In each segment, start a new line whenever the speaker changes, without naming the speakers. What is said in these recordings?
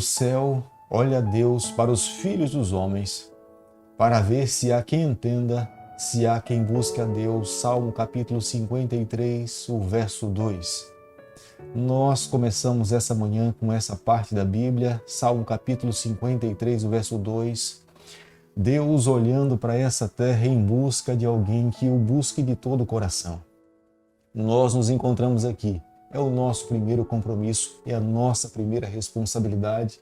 do céu olha Deus para os filhos dos homens, para ver se há quem entenda, se há quem busque a Deus. Salmo capítulo 53, o verso 2. Nós começamos essa manhã com essa parte da Bíblia, Salmo capítulo 53, o verso 2. Deus olhando para essa terra em busca de alguém que o busque de todo o coração. Nós nos encontramos aqui. É o nosso primeiro compromisso, é a nossa primeira responsabilidade.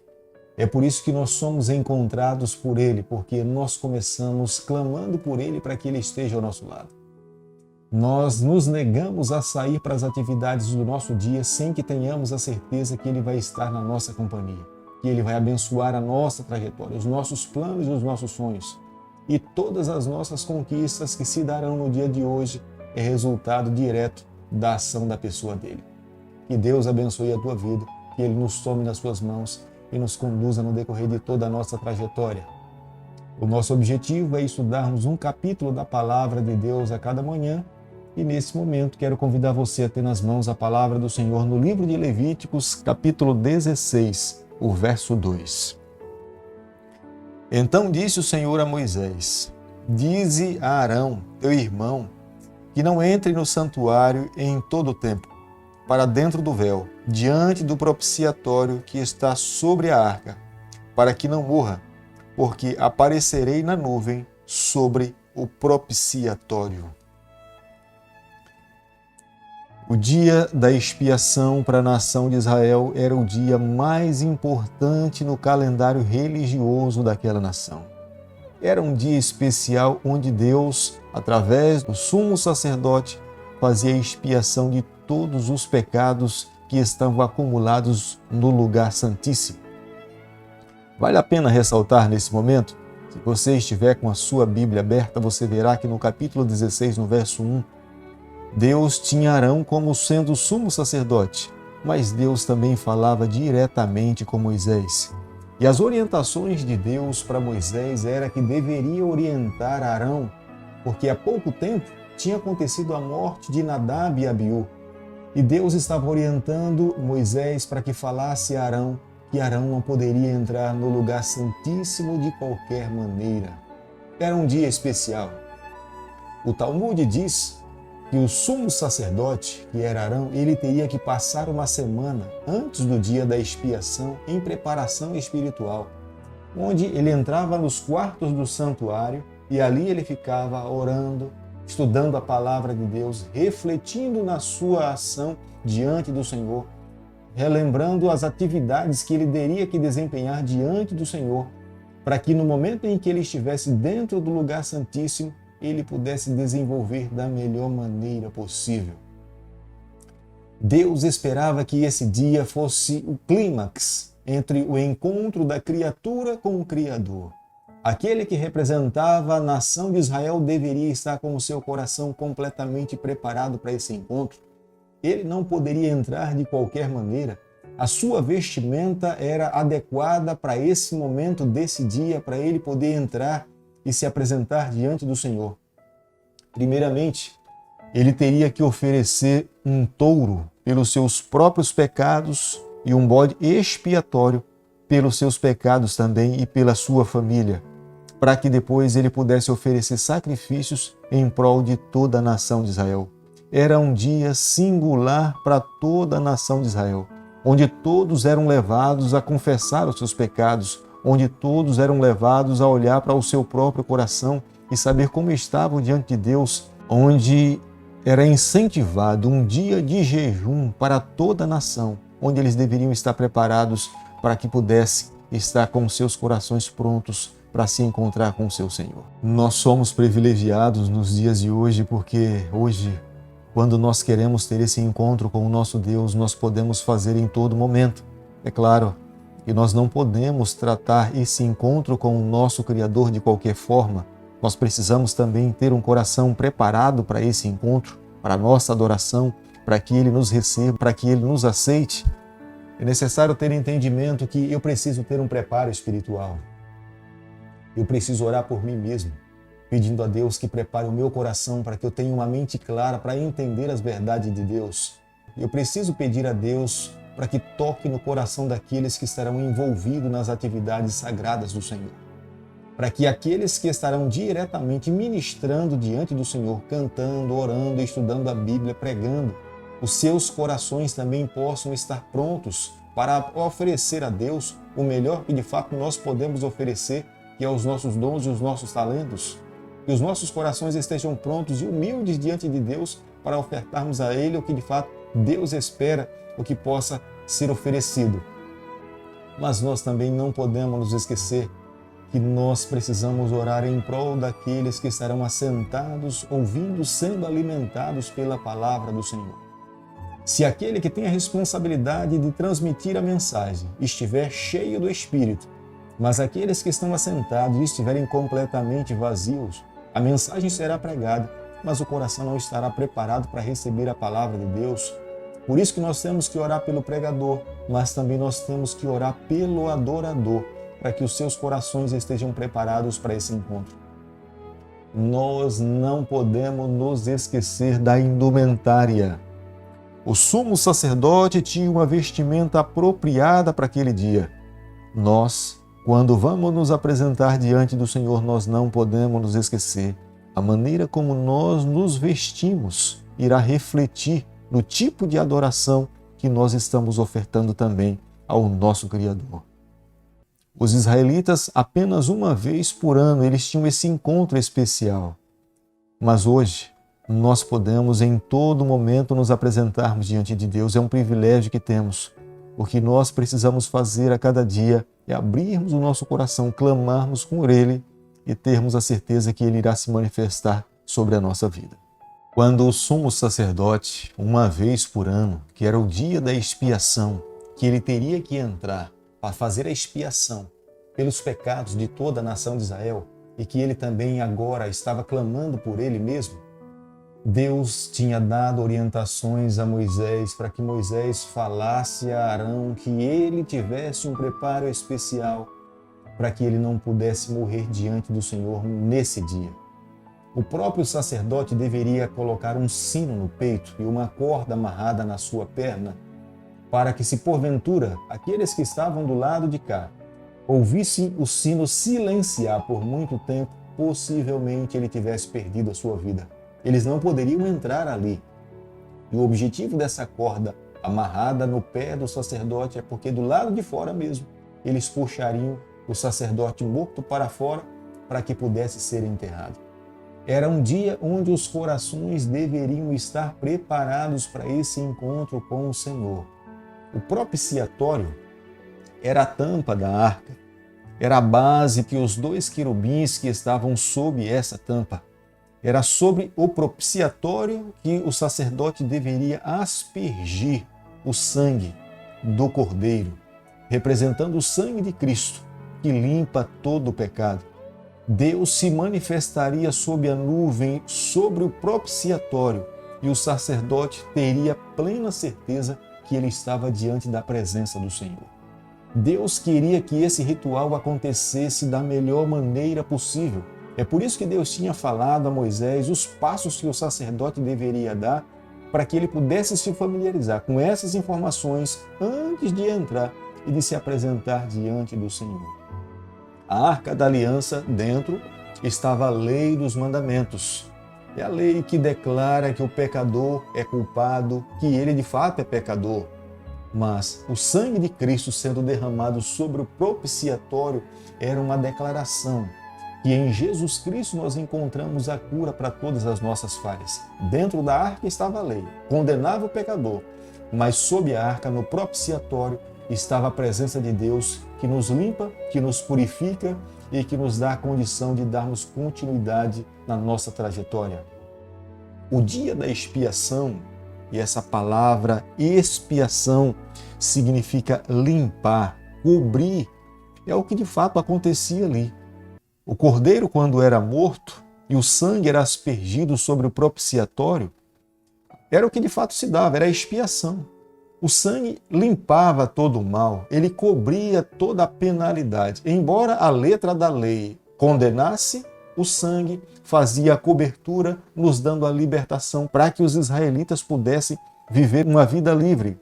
É por isso que nós somos encontrados por Ele, porque nós começamos clamando por Ele para que Ele esteja ao nosso lado. Nós nos negamos a sair para as atividades do nosso dia sem que tenhamos a certeza que Ele vai estar na nossa companhia, que Ele vai abençoar a nossa trajetória, os nossos planos e os nossos sonhos. E todas as nossas conquistas que se darão no dia de hoje é resultado direto da ação da pessoa dele. Que Deus abençoe a tua vida, que Ele nos tome nas suas mãos e nos conduza no decorrer de toda a nossa trajetória. O nosso objetivo é estudarmos um capítulo da Palavra de Deus a cada manhã e nesse momento quero convidar você a ter nas mãos a Palavra do Senhor no livro de Levíticos, capítulo 16, o verso 2. Então disse o Senhor a Moisés: dize a Arão, teu irmão, que não entre no santuário em todo o tempo, para dentro do véu, diante do propiciatório que está sobre a arca, para que não morra, porque aparecerei na nuvem sobre o propiciatório. O dia da expiação para a nação de Israel era o dia mais importante no calendário religioso daquela nação. Era um dia especial onde Deus, através do sumo sacerdote, fazia a expiação de todos os pecados que estavam acumulados no lugar santíssimo. Vale a pena ressaltar nesse momento, se você estiver com a sua Bíblia aberta, você verá que no capítulo 16, no verso 1, Deus tinha Arão como sendo o sumo sacerdote, mas Deus também falava diretamente com Moisés. E as orientações de Deus para Moisés era que deveria orientar Arão, porque há pouco tempo tinha acontecido a morte de Nadab e Abiú. E Deus estava orientando Moisés para que falasse a Arão que Arão não poderia entrar no lugar santíssimo de qualquer maneira. Era um dia especial. O Talmud diz que o sumo sacerdote, que era Arão, ele teria que passar uma semana antes do dia da expiação em preparação espiritual, onde ele entrava nos quartos do santuário e ali ele ficava orando, estudando a palavra de Deus, refletindo na sua ação diante do Senhor, relembrando as atividades que ele teria que desempenhar diante do Senhor, para que no momento em que ele estivesse dentro do lugar santíssimo, ele pudesse desenvolver da melhor maneira possível. Deus esperava que esse dia fosse o clímax entre o encontro da criatura com o Criador. Aquele que representava a nação de Israel deveria estar com o seu coração completamente preparado para esse encontro. Ele não poderia entrar de qualquer maneira. A sua vestimenta era adequada para esse momento desse dia, para ele poder entrar e se apresentar diante do Senhor. Primeiramente, ele teria que oferecer um touro pelos seus próprios pecados e um bode expiatório pelos seus pecados também e pela sua família, para que depois ele pudesse oferecer sacrifícios em prol de toda a nação de Israel. Era um dia singular para toda a nação de Israel, onde todos eram levados a confessar os seus pecados, onde todos eram levados a olhar para o seu próprio coração e saber como estavam diante de Deus, onde era incentivado um dia de jejum para toda a nação, onde eles deveriam estar preparados para que pudessem estar com seus corações prontos para se encontrar com o seu Senhor. Nós somos privilegiados nos dias de hoje porque hoje, quando nós queremos ter esse encontro com o nosso Deus, nós podemos fazer em todo momento. É claro que nós não podemos tratar esse encontro com o nosso Criador de qualquer forma. Nós precisamos também ter um coração preparado para esse encontro, para a nossa adoração, para que Ele nos receba, para que Ele nos aceite. É necessário ter entendimento que eu preciso ter um preparo espiritual. Eu preciso orar por mim mesmo, pedindo a Deus que prepare o meu coração para que eu tenha uma mente clara para entender as verdades de Deus. Eu preciso pedir a Deus para que toque no coração daqueles que estarão envolvidos nas atividades sagradas do Senhor. Para que aqueles que estarão diretamente ministrando diante do Senhor, cantando, orando, estudando a Bíblia, pregando, os seus corações também possam estar prontos para oferecer a Deus o melhor que de fato nós podemos oferecer, que é os nossos dons e os nossos talentos. Que os nossos corações estejam prontos e humildes diante de Deus para ofertarmos a Ele o que de fato Deus espera, o que possa ser oferecido. Mas nós também não podemos nos esquecer que nós precisamos orar em prol daqueles que estarão assentados, ouvindo, sendo alimentados pela palavra do Senhor. Se aquele que tem a responsabilidade de transmitir a mensagem estiver cheio do Espírito, mas aqueles que estão assentados estiverem completamente vazios, a mensagem será pregada, mas o coração não estará preparado para receber a palavra de Deus. Por isso que nós temos que orar pelo pregador, mas também nós temos que orar pelo adorador, para que os seus corações estejam preparados para esse encontro. Nós não podemos nos esquecer da indumentária. O sumo sacerdote tinha uma vestimenta apropriada para aquele dia. Nós, quando vamos nos apresentar diante do Senhor, nós não podemos nos esquecer. A maneira como nós nos vestimos irá refletir no tipo de adoração que nós estamos ofertando também ao nosso Criador. Os israelitas, apenas uma vez por ano, eles tinham esse encontro especial. Mas hoje, nós podemos em todo momento nos apresentarmos diante de Deus. É um privilégio que temos. O que nós precisamos fazer a cada dia é abrirmos o nosso coração, clamarmos por Ele e termos a certeza que Ele irá se manifestar sobre a nossa vida. Quando o sumo sacerdote, uma vez por ano, que era o dia da expiação, que ele teria que entrar para fazer a expiação pelos pecados de toda a nação de Israel, e que ele também agora estava clamando por ele mesmo, Deus tinha dado orientações a Moisés para que Moisés falasse a Arão que ele tivesse um preparo especial para que ele não pudesse morrer diante do Senhor nesse dia. O próprio sacerdote deveria colocar um sino no peito e uma corda amarrada na sua perna, para que, se porventura aqueles que estavam do lado de cá ouvissem o sino silenciar por muito tempo, possivelmente ele tivesse perdido a sua vida. Eles não poderiam entrar ali. E o objetivo dessa corda amarrada no pé do sacerdote é porque do lado de fora mesmo, eles puxariam o sacerdote morto para fora para que pudesse ser enterrado. Era um dia onde os corações deveriam estar preparados para esse encontro com o Senhor. O propiciatório era a tampa da arca, era a base que os dois querubins que estavam sob essa tampa. Era sobre o propiciatório que o sacerdote deveria aspergir o sangue do Cordeiro, representando o sangue de Cristo, que limpa todo o pecado. Deus se manifestaria sob a nuvem, sobre o propiciatório, e o sacerdote teria plena certeza que ele estava diante da presença do Senhor. Deus queria que esse ritual acontecesse da melhor maneira possível. É por isso que Deus tinha falado a Moisés os passos que o sacerdote deveria dar para que ele pudesse se familiarizar com essas informações antes de entrar e de se apresentar diante do Senhor. A Arca da Aliança, dentro, estava a lei dos mandamentos. É a lei que declara que o pecador é culpado, que ele de fato é pecador. Mas o sangue de Cristo sendo derramado sobre o propiciatório era uma declaração que em Jesus Cristo nós encontramos a cura para todas as nossas falhas. Dentro da arca estava a lei, condenava o pecador, mas sob a arca, no propiciatório, estava a presença de Deus que nos limpa, que nos purifica e que nos dá a condição de darmos continuidade na nossa trajetória. O dia da expiação, e essa palavra expiação significa limpar, cobrir, é o que de fato acontecia ali. O cordeiro, quando era morto e o sangue era aspergido sobre o propiciatório, era o que de fato se dava, era a expiação. O sangue limpava todo o mal, ele cobria toda a penalidade. Embora a letra da lei condenasse, o sangue fazia a cobertura, nos dando a libertação para que os israelitas pudessem viver uma vida livre.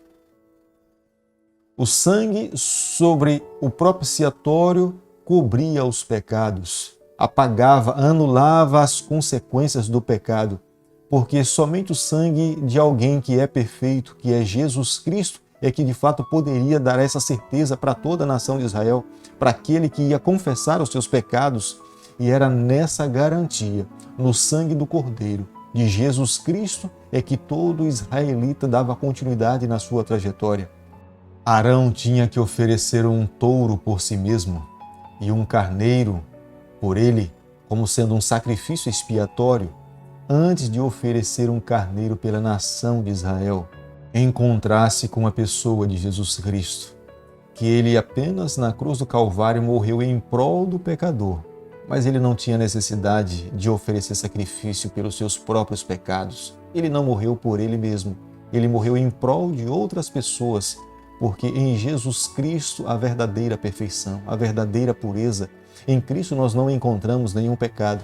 O sangue sobre o propiciatório cobria os pecados, apagava, anulava as consequências do pecado, porque somente o sangue de alguém que é perfeito, que é Jesus Cristo, é que de fato poderia dar essa certeza para toda a nação de Israel, para aquele que ia confessar os seus pecados. E era nessa garantia, no sangue do Cordeiro, de Jesus Cristo, é que todo israelita dava continuidade na sua trajetória. Arão tinha que oferecer um touro por si mesmo e um carneiro por ele, como sendo um sacrifício expiatório, antes de oferecer um carneiro pela nação de Israel. Encontrasse com a pessoa de Jesus Cristo, que ele apenas na cruz do Calvário morreu em prol do pecador, mas ele não tinha necessidade de oferecer sacrifício pelos seus próprios pecados. Ele não morreu por ele mesmo, ele morreu em prol de outras pessoas, porque em Jesus Cristo a verdadeira perfeição, a verdadeira pureza, em Cristo nós não encontramos nenhum pecado,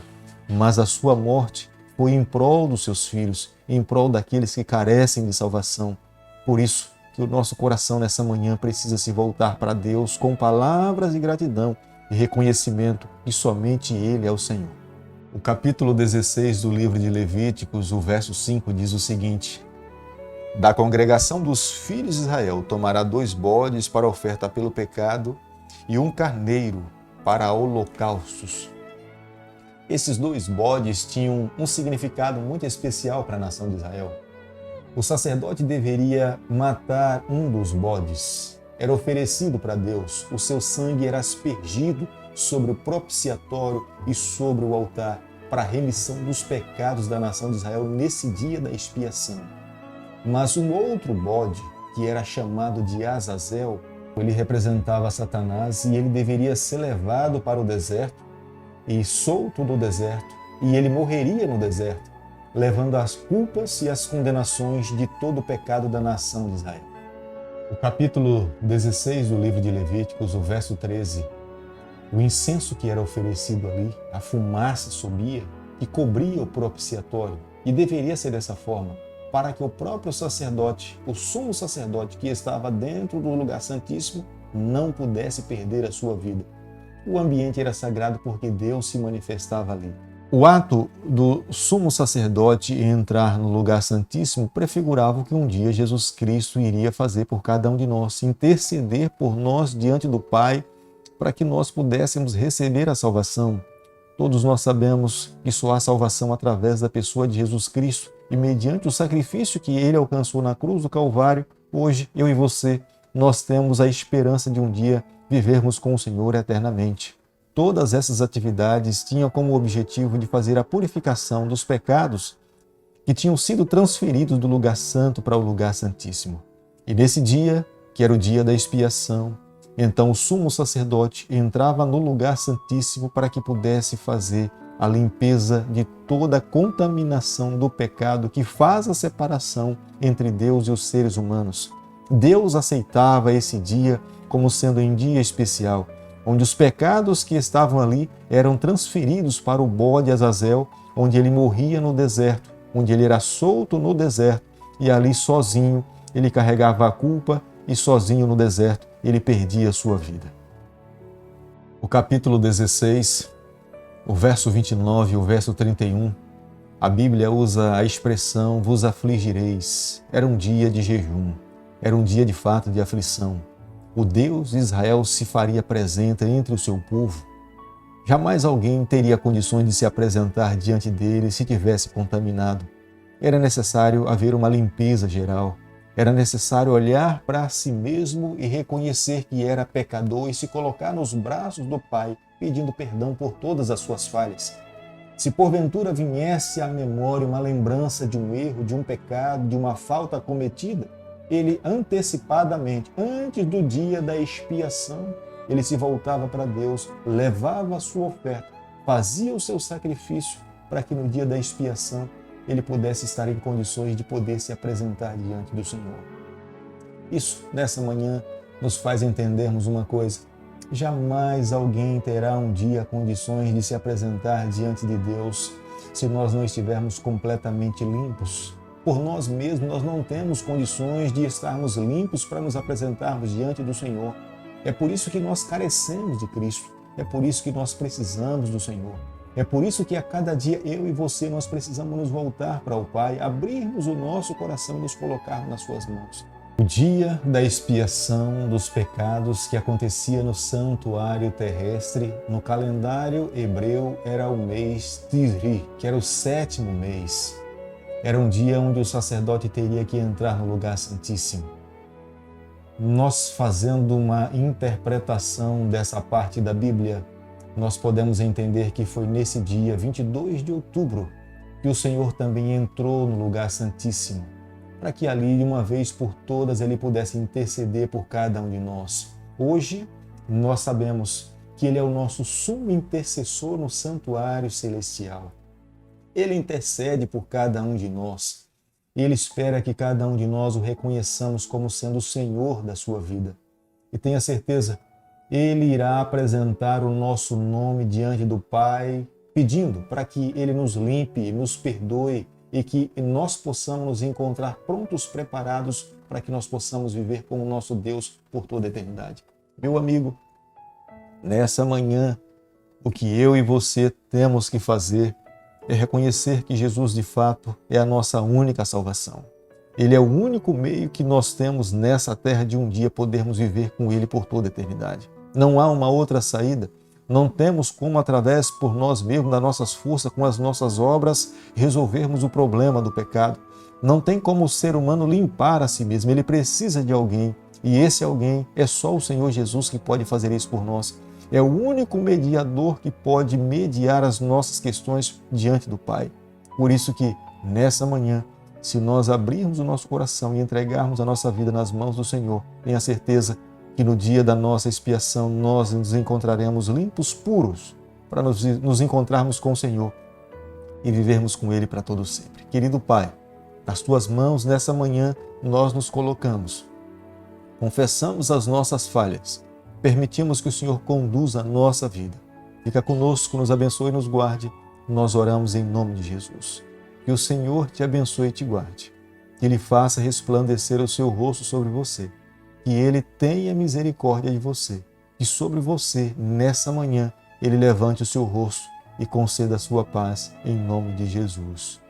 mas a sua morte foi em prol dos seus filhos, em prol daqueles que carecem de salvação. Por isso que o nosso coração nessa manhã precisa se voltar para Deus com palavras de gratidão e reconhecimento que somente Ele é o Senhor. O capítulo 16 do livro de Levíticos, o verso 5, diz o seguinte: Da congregação dos filhos de Israel tomará 2 bodes para oferta pelo pecado e um carneiro para holocaustos. Esses 2 bodes tinham um significado muito especial para a nação de Israel. O sacerdote deveria matar um dos bodes. Era oferecido para Deus, o seu sangue era aspergido sobre o propiciatório e sobre o altar para a remissão dos pecados da nação de Israel nesse dia da expiação. Mas um outro bode, que era chamado de Azazel, ele representava Satanás e ele deveria ser levado para o deserto e solto do deserto, e ele morreria no deserto, levando as culpas e as condenações de todo o pecado da nação de Israel. O capítulo 16 do livro de Levíticos, o verso 13, o incenso que era oferecido ali, a fumaça subia e cobria o propiciatório, e deveria ser dessa forma, para que o próprio sacerdote, o sumo sacerdote que estava dentro do lugar santíssimo, não pudesse perder a sua vida. O ambiente era sagrado porque Deus se manifestava ali. O ato do sumo sacerdote entrar no lugar santíssimo prefigurava o que um dia Jesus Cristo iria fazer por cada um de nós, interceder por nós diante do Pai, para que nós pudéssemos receber a salvação. Todos nós sabemos que só há salvação através da pessoa de Jesus Cristo, e mediante o sacrifício que Ele alcançou na cruz do Calvário, hoje eu e você, nós temos a esperança de um dia vivermos com o Senhor eternamente. Todas essas atividades tinham como objetivo de fazer a purificação dos pecados que tinham sido transferidos do lugar santo para o lugar santíssimo. E nesse dia, que era o dia da expiação, então o sumo sacerdote entrava no lugar santíssimo para que pudesse fazer a limpeza de toda a contaminação do pecado que faz a separação entre Deus e os seres humanos. Deus aceitava esse dia como sendo um dia especial, onde os pecados que estavam ali eram transferidos para o bode Azazel, onde ele morria no deserto, onde ele era solto no deserto, e ali sozinho ele carregava a culpa e sozinho no deserto ele perdia a sua vida. O capítulo 16, o verso 29 e o verso 31, a Bíblia usa a expressão vos afligireis. Era um dia de jejum, era um dia de fato de aflição. O Deus de Israel se faria presente entre o seu povo. Jamais alguém teria condições de se apresentar diante dele se tivesse contaminado. Era necessário haver uma limpeza geral. Era necessário olhar para si mesmo e reconhecer que era pecador e se colocar nos braços do Pai, pedindo perdão por todas as suas falhas. Se porventura viesse à memória uma lembrança de um erro, de um pecado, de uma falta cometida, ele antecipadamente, antes do dia da expiação, ele se voltava para Deus, levava a sua oferta, fazia o seu sacrifício para que no dia da expiação ele pudesse estar em condições de poder se apresentar diante do Senhor. Isso, nessa manhã, nos faz entendermos uma coisa: jamais alguém terá um dia condições de se apresentar diante de Deus se nós não estivermos completamente limpos. Por nós mesmos, nós não temos condições de estarmos limpos para nos apresentarmos diante do Senhor. É por isso que nós carecemos de Cristo. É por isso que nós precisamos do Senhor. É por isso que a cada dia eu e você nós precisamos nos voltar para o Pai, abrirmos o nosso coração e nos colocarmos nas suas mãos. O dia da expiação dos pecados que acontecia no santuário terrestre, no calendário hebreu, era o mês Tisri, que era o 7º mês. Era um dia onde o sacerdote teria que entrar no lugar santíssimo. Nós, fazendo uma interpretação dessa parte da Bíblia, nós podemos entender que foi nesse dia, 22 de outubro, que o Senhor também entrou no lugar santíssimo, para que ali, de uma vez por todas, Ele pudesse interceder por cada um de nós. Hoje, nós sabemos que Ele é o nosso sumo intercessor no santuário celestial. Ele intercede por cada um de nós. Ele espera que cada um de nós o reconheçamos como sendo o Senhor da sua vida. E tenha certeza, Ele irá apresentar o nosso nome diante do Pai, pedindo para que Ele nos limpe, nos perdoe e que nós possamos nos encontrar prontos, preparados para que nós possamos viver com o nosso Deus por toda a eternidade. Meu amigo, nessa manhã, o que eu e você temos que fazer é reconhecer que Jesus, de fato, é a nossa única salvação. Ele é o único meio que nós temos nessa terra de um dia podermos viver com Ele por toda a eternidade. Não há uma outra saída. Não temos como, através por nós mesmos, das nossas forças, com as nossas obras, resolvermos o problema do pecado. Não tem como o ser humano limpar a si mesmo. Ele precisa de alguém. E esse alguém é só o Senhor Jesus que pode fazer isso por nós. É o único mediador que pode mediar as nossas questões diante do Pai. Por isso que, nessa manhã, se nós abrirmos o nosso coração e entregarmos a nossa vida nas mãos do Senhor, tenha certeza que no dia da nossa expiação nós nos encontraremos limpos, puros, para nos encontrarmos com o Senhor e vivermos com Ele para todo sempre. Querido Pai, nas Tuas mãos, nessa manhã, nós nos colocamos. Confessamos as nossas falhas. Permitimos que o Senhor conduza a nossa vida. Fica conosco, nos abençoe e nos guarde. Nós oramos em nome de Jesus. Que o Senhor te abençoe e te guarde. Que Ele faça resplandecer o seu rosto sobre você. Que Ele tenha misericórdia de você. Que sobre você, nessa manhã, Ele levante o seu rosto e conceda a sua paz em nome de Jesus.